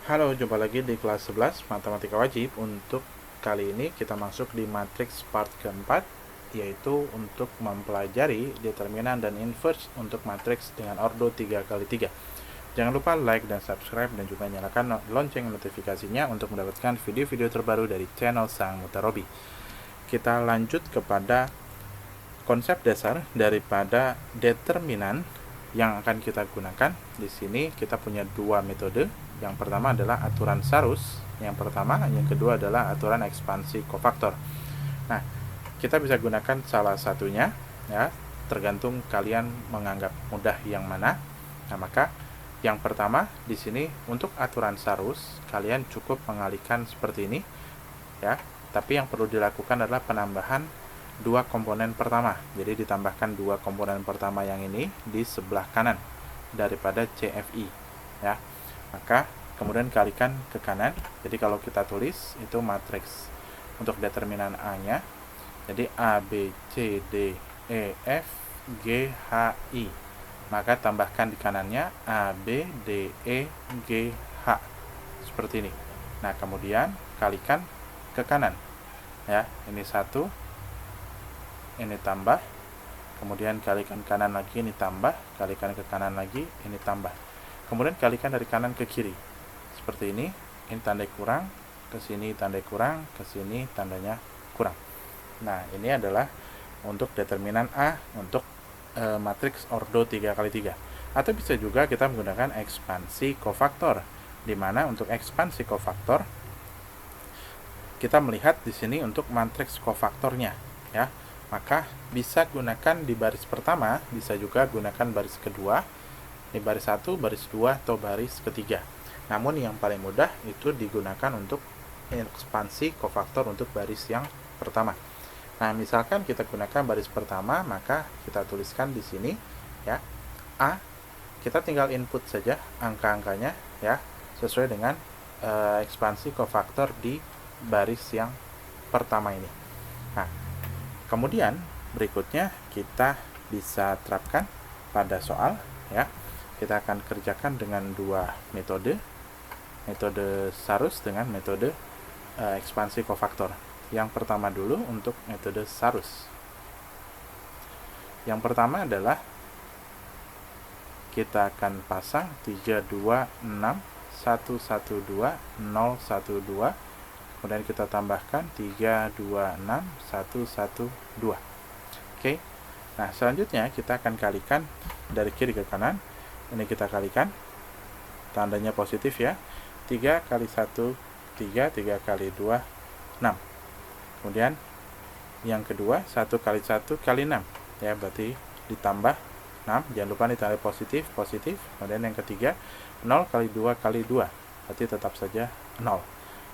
Halo, jumpa lagi di kelas 11 Matematika Wajib. Untuk kali ini kita masuk di matriks part keempat, yaitu untuk mempelajari determinan dan inverse untuk matriks dengan ordo 3x3. Jangan lupa like dan subscribe dan juga nyalakan lonceng notifikasinya untuk mendapatkan video-video terbaru dari channel Sang Mutarobi. Kita lanjut kepada konsep dasar daripada determinan yang akan kita gunakan. Di sini kita punya dua metode. Yang pertama adalah aturan Sarus, yang kedua adalah aturan ekspansi kofaktor. Nah, kita bisa gunakan salah satunya, ya, tergantung kalian menganggap mudah yang mana. Nah, maka yang pertama di sini untuk aturan Sarus, kalian cukup mengalihkan seperti ini, ya. Tapi yang perlu dilakukan adalah penambahan dua komponen pertama. Jadi ditambahkan dua komponen pertama yang ini di sebelah kanan daripada CFI, ya. Maka kemudian kalikan ke kanan. Jadi kalau kita tulis itu matriks untuk determinan A-nya. Jadi A, B, C, D, E, F, G, H, I. Maka tambahkan di kanannya A, B, D, E, G, H. Seperti ini. Nah, kemudian kalikan ke kanan. Ya, ini 1, ini tambah, kemudian kalikan kanan lagi, ini tambah, kalikan ke kanan lagi, ini tambah. Kemudian kalikan dari kanan ke kiri. Seperti ini tandai kurang, ke sini tandai kurang, ke sini tandanya kurang. Nah, ini adalah untuk determinan A untuk matriks ordo 3x3. Atau bisa juga kita menggunakan ekspansi kofaktor, di mana untuk ekspansi kofaktor kita melihat di sini untuk matriks kofaktornya, ya. Maka bisa gunakan di baris pertama, bisa juga gunakan baris kedua, di baris 1, baris 2, atau baris ketiga. Namun yang paling mudah itu digunakan untuk ekspansi kofaktor untuk baris yang pertama. Nah, misalkan kita gunakan baris pertama, maka kita tuliskan di sini, ya, A. Kita tinggal input saja angka-angkanya, ya, sesuai dengan ekspansi kofaktor di baris yang pertama ini. Nah, kemudian berikutnya kita bisa terapkan pada soal, ya. Kita akan kerjakan dengan dua metode Sarus dengan metode ekspansi kofaktor. Yang pertama dulu untuk metode Sarus. Yang pertama adalah kita akan pasang 3, 2, 6, 1, 1, 2, 0, 1, 2. Kemudian kita tambahkan 3, 2, 6, 1, 1, 2. Oke. Nah, selanjutnya kita akan kalikan dari kiri ke kanan. Ini kita kalikan. Tandanya positif, ya. 3 kali 1, 3, 3 kali 2, 6. Kemudian yang kedua 1 kali 1 kali 6, ya, berarti ditambah 6. Jangan lupa ditambah positif. Kemudian yang ketiga 0 kali 2 kali 2, berarti tetap saja 0.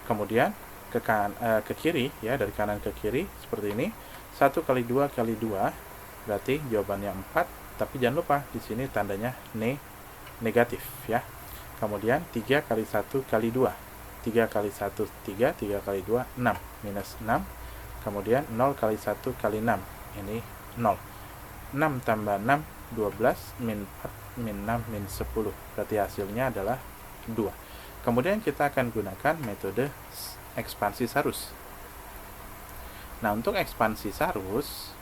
Kemudian ke kiri, ya, dari kanan ke kiri seperti ini. 1 kali 2 kali 2 berarti jawabannya 4, tapi jangan lupa di sini tandanya negatif, ya. Kemudian 3 kali 1 kali 2. 3 kali 1 3, 3 kali 2 6, minus 6. Kemudian 0 kali 1 kali 6, ini 0. 6 tambah 6 12, min 4 min 6 min 10, berarti hasilnya adalah 2. Kemudian kita akan gunakan metode ekspansi Sarus. Nah, untuk ekspansi Sarus,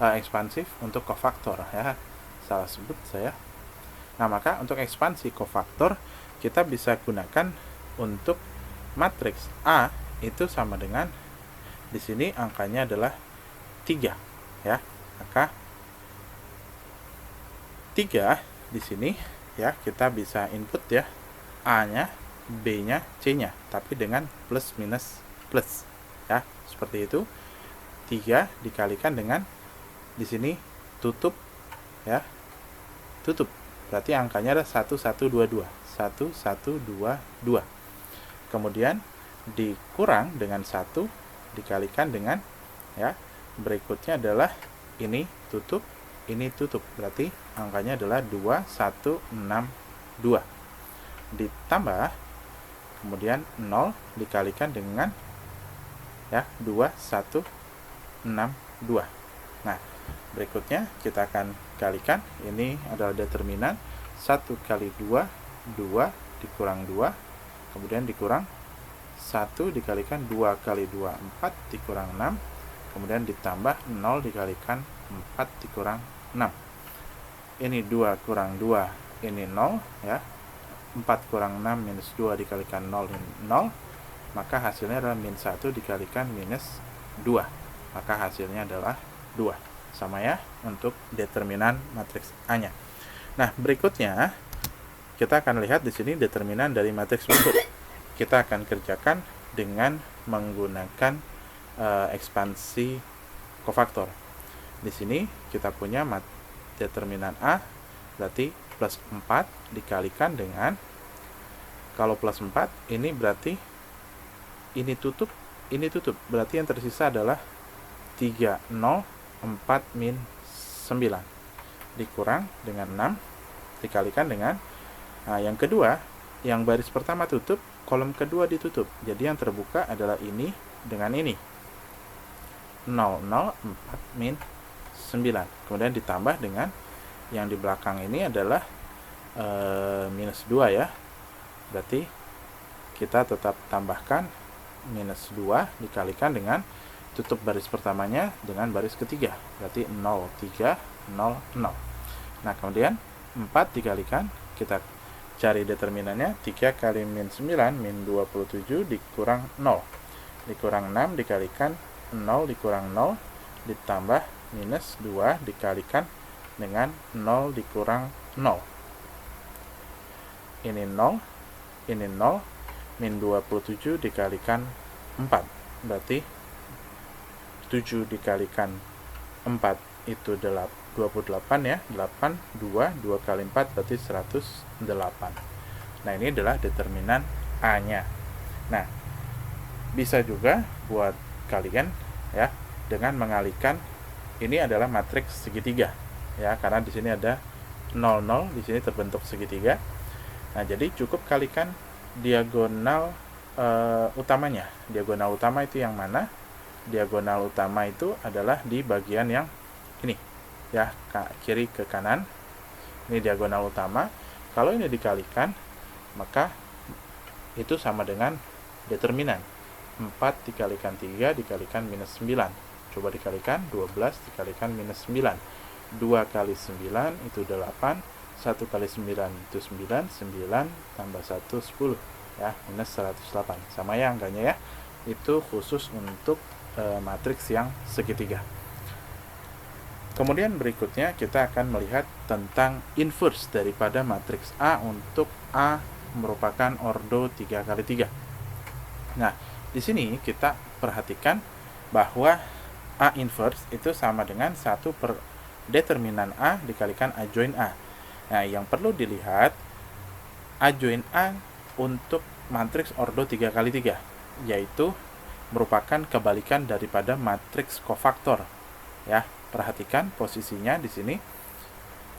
ekspansif untuk kofaktor, ya, salah sebut saya. Nah, maka untuk ekspansi kofaktor kita bisa gunakan untuk matriks A itu sama dengan di sini angkanya adalah 3, ya. Maka 3 di sini, ya, kita bisa input, ya, A-nya, B-nya, C-nya, tapi dengan plus minus plus, ya, seperti itu. 3 dikalikan dengan di sini tutup, ya, tutup, berarti angkanya ada 1122, 1122. Kemudian dikurang dengan 1 dikalikan dengan, ya, berikutnya adalah ini tutup, berarti angkanya adalah 2162. Ditambah kemudian 0 dikalikan dengan, ya, 2162. Nah, berikutnya kita akan kalikan, ini adalah determinan 1 kali 2 2, dikurang 2, kemudian dikurang 1 dikalikan 2 kali 2, 4 dikurang 6, kemudian ditambah 0 dikalikan 4 dikurang 6. Ini 2 kurang 2, ini 0 ya. 4 kurang 6 minus 2 dikalikan 0, ini 0. Maka hasilnya adalah min 1 dikalikan minus 2. Maka hasilnya adalah 2. Sama ya untuk determinan matriks A-nya. Nah, berikutnya kita akan lihat di sini determinan dari matriks berikut. Kita akan kerjakan dengan menggunakan ekspansi kofaktor. Di sini kita punya determinan A berarti plus 4 dikalikan dengan, kalau plus 4 ini berarti ini tutup, berarti yang tersisa adalah 3, 0, 4 min 9 dikurang dengan 6 dikalikan dengan, yang kedua, yang baris pertama tutup, kolom kedua ditutup, jadi yang terbuka adalah ini dengan ini, 0, 0, 4 min 9, kemudian ditambah dengan yang di belakang ini adalah minus 2 ya, berarti kita tetap tambahkan minus 2 dikalikan dengan tutup baris pertamanya dengan baris ketiga, berarti 0, 3, 0, 0. Nah, kemudian 4 dikalikan, kita cari determinannya, 3 kali min 9 min 27 dikurang 0 dikurang 6 dikalikan 0 dikurang 0 ditambah minus 2 dikalikan dengan 0 dikurang 0. Ini 0, ini 0, min 27 dikalikan 4, berarti 7 dikalikan 4 itu 28 ya, 8, 2 kali 4 berarti 108. Nah, ini adalah determinan A-nya. Nah, bisa juga buat kalian ya dengan mengalihkan, ini adalah matriks segitiga ya, karena di sini ada 0, 0, di sini terbentuk segitiga. Nah, jadi cukup kalikan diagonal utamanya. Diagonal utama itu yang mana? Diagonal utama itu adalah di bagian yang ini ya, kiri ke kanan. Ini diagonal utama. Kalau ini dikalikan, maka itu sama dengan determinan 4 dikalikan 3 dikalikan minus 9. Coba dikalikan, 12 dikalikan minus 9. 2 kali 9 itu 8, 1 kali 9 itu 9, 9 tambah 1, 10 ya, minus 108. Sama ya angkanya ya. Itu khusus untuk matriks yang segitiga. Kemudian berikutnya kita akan melihat tentang inverse daripada matriks A untuk A merupakan ordo 3 kali 3. Nah, di sini kita perhatikan bahwa A inverse itu sama dengan 1 per determinan A dikalikan A join A. Nah, yang perlu dilihat A join A untuk matriks ordo 3 kali 3, yaitu merupakan kebalikan daripada matriks kofaktor. Ya, perhatikan posisinya di sini.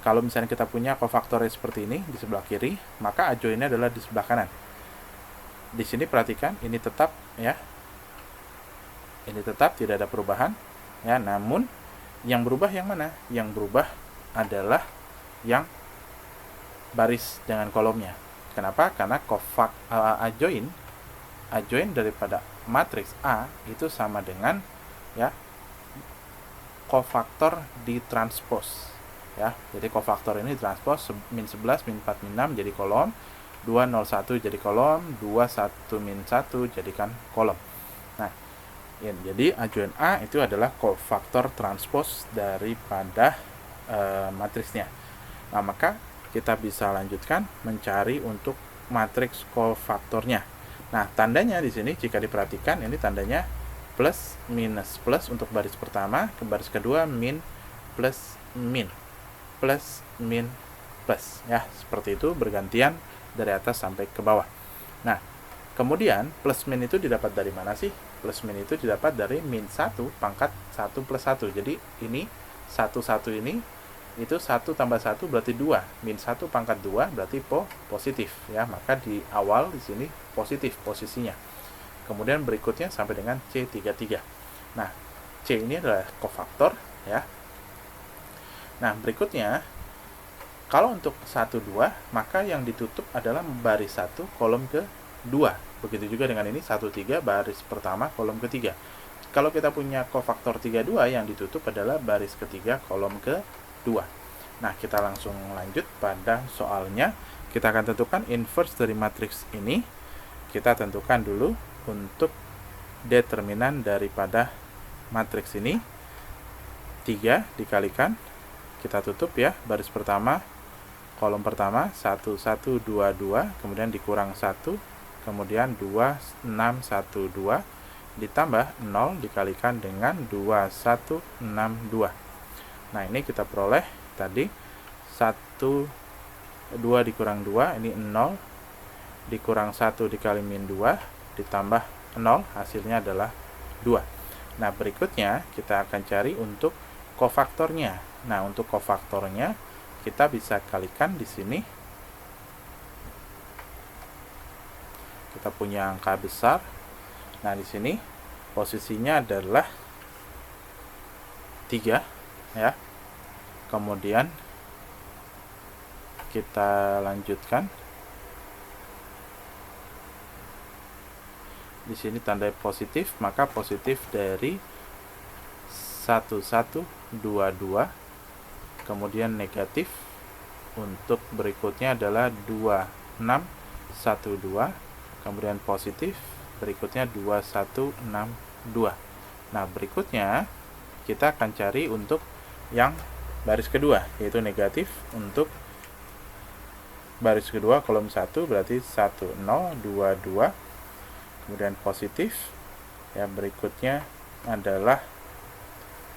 Kalau misalnya kita punya kofaktornya seperti ini di sebelah kiri, maka A join-nya adalah di sebelah kanan. Di sini perhatikan, ini tetap ya. Ini tetap tidak ada perubahan ya, namun yang berubah yang mana? Yang berubah adalah yang baris dengan kolomnya. Kenapa? Karena A join daripada matriks A itu sama dengan ya kofaktor ditranspos ya. Jadi kofaktor ini transpos, min 11 min 4 min 6 jadi kolom, 201 jadi kolom, 21 min 1 jadikan kolom. Nah, jadi A join A itu adalah kofaktor transpos daripada matriksnya. Nah, maka kita bisa lanjutkan mencari untuk matriks kofaktornya. Nah, tandanya di sini jika diperhatikan, ini tandanya plus minus plus untuk baris pertama, ke baris kedua min plus min plus ya, seperti itu bergantian dari atas sampai ke bawah. Nah, kemudian plus min itu didapat dari mana sih? Plus min itu didapat dari min 1 pangkat 1 plus 1. Jadi ini 1 ini itu 1 tambah 1 berarti 2, min 1 pangkat 2 berarti positif ya, maka di awal di sini positif posisinya. Kemudian berikutnya sampai dengan C33. Nah, C ini adalah kofaktor ya. Nah, berikutnya Kalau untuk 1, 2, maka yang ditutup adalah baris 1, kolom ke-2. Begitu juga dengan ini, 1, 3, baris pertama, kolom ketiga. Kalau kita punya kofaktor 3, 2, yang ditutup adalah baris ketiga, kolom ke-2. Nah, kita langsung lanjut pada soalnya. Kita akan tentukan inverse dari matriks ini. Kita tentukan dulu untuk determinan daripada matriks ini. 3 dikalikan, kita tutup ya, baris pertama, kolom pertama 1, 1, 2, 2, kemudian dikurang 1, kemudian 2, 6, 1, 2, ditambah 0 dikalikan dengan 2, 1, 6, 2. Nah, ini kita peroleh tadi 1, 2 dikurang 2, ini 0, dikurang 1 dikali min 2, ditambah 0, hasilnya adalah 2. Nah, berikutnya kita akan cari untuk kofaktornya. Nah, untuk kofaktornya kita bisa kalikan di sini. Kita punya angka besar. Nah, di sini posisinya adalah 3 ya. Kemudian kita lanjutkan. Di sini tanda positif, maka positif dari 1, 1, 2, 2. Kemudian negatif untuk berikutnya adalah 2, 6, 1, 2. Kemudian positif berikutnya 2, 1, 6, 2. Nah, berikutnya kita akan cari untuk yang baris kedua, yaitu negatif. Untuk baris kedua kolom 1 berarti 1, 0, 2, 2. Kemudian positif ya, berikutnya adalah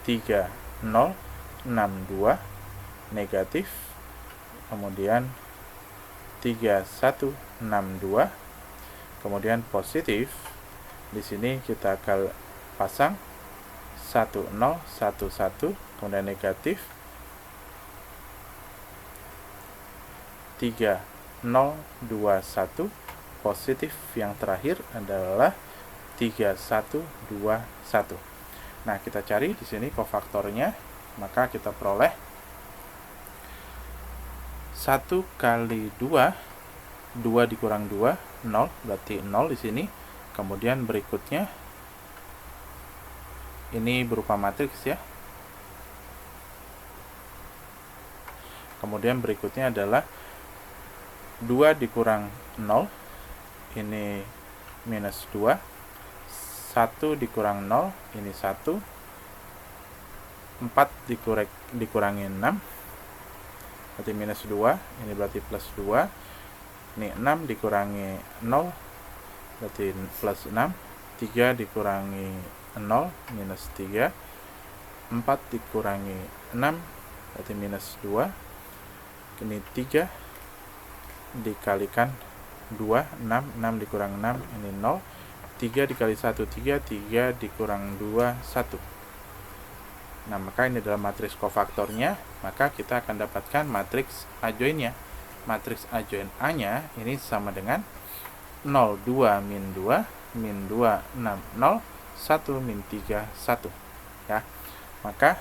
3, 0, 6, 2. Negatif, kemudian 3, 1, 6, 2, kemudian positif. Di sini kita akan pasang 1, 0, 1, 1, kemudian negatif 3, 0, 2, 1, positif yang terakhir adalah 3, 1, 2, 1. Nah, kita cari di sini kofaktornya, maka kita peroleh 1 kali 2, 2 dikurang 2, 0, berarti 0 di sini. Kemudian berikutnya, ini berupa matriks ya. Kemudian berikutnya adalah 2 dikurang 0, ini minus 2. 1 dikurang 0, ini 1. 4 dikurangi 6, berarti minus 2, ini berarti plus 2. Ini 6 dikurangi 0, berarti plus 6. 3 dikurangi 0, minus 3. 4 dikurangi 6, berarti minus 2. Ini 3 dikalikan 2, 6. 6 dikurang 6, ini 0. 3 dikali 1, 3. 3 dikurang 2, 1. Nah, maka ini adalah matriks kofaktornya. Maka kita akan dapatkan matriks adjoinnya. Matriks adjoin A-nya ini sama dengan 0, 2, min 2, min 2, 6, 0, 1, min 3, 1. Ya. Maka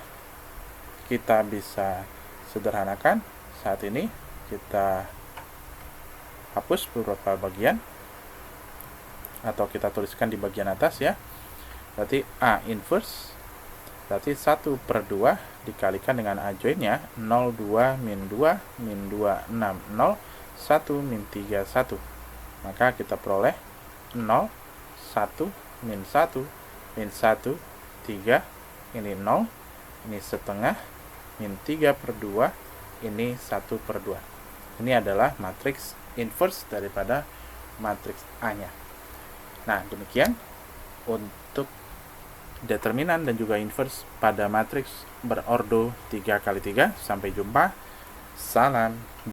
kita bisa sederhanakan. Saat ini kita hapus beberapa bagian, atau kita tuliskan di bagian atas ya. Berarti A inverse, berarti 1/2 dikalikan dengan adjoinnya 0, 2, min 2, min 2, 6, 0, 1, min 3, 1. Maka kita peroleh 0, 1, min 1, min 1, 3, ini 0, ini setengah, min 3/2, ini 1/2. Ini adalah matriks inverse daripada matriks A-nya. Nah, demikian untuk determinan dan juga inverse pada matriks berordo 3x3. Sampai jumpa. Salam.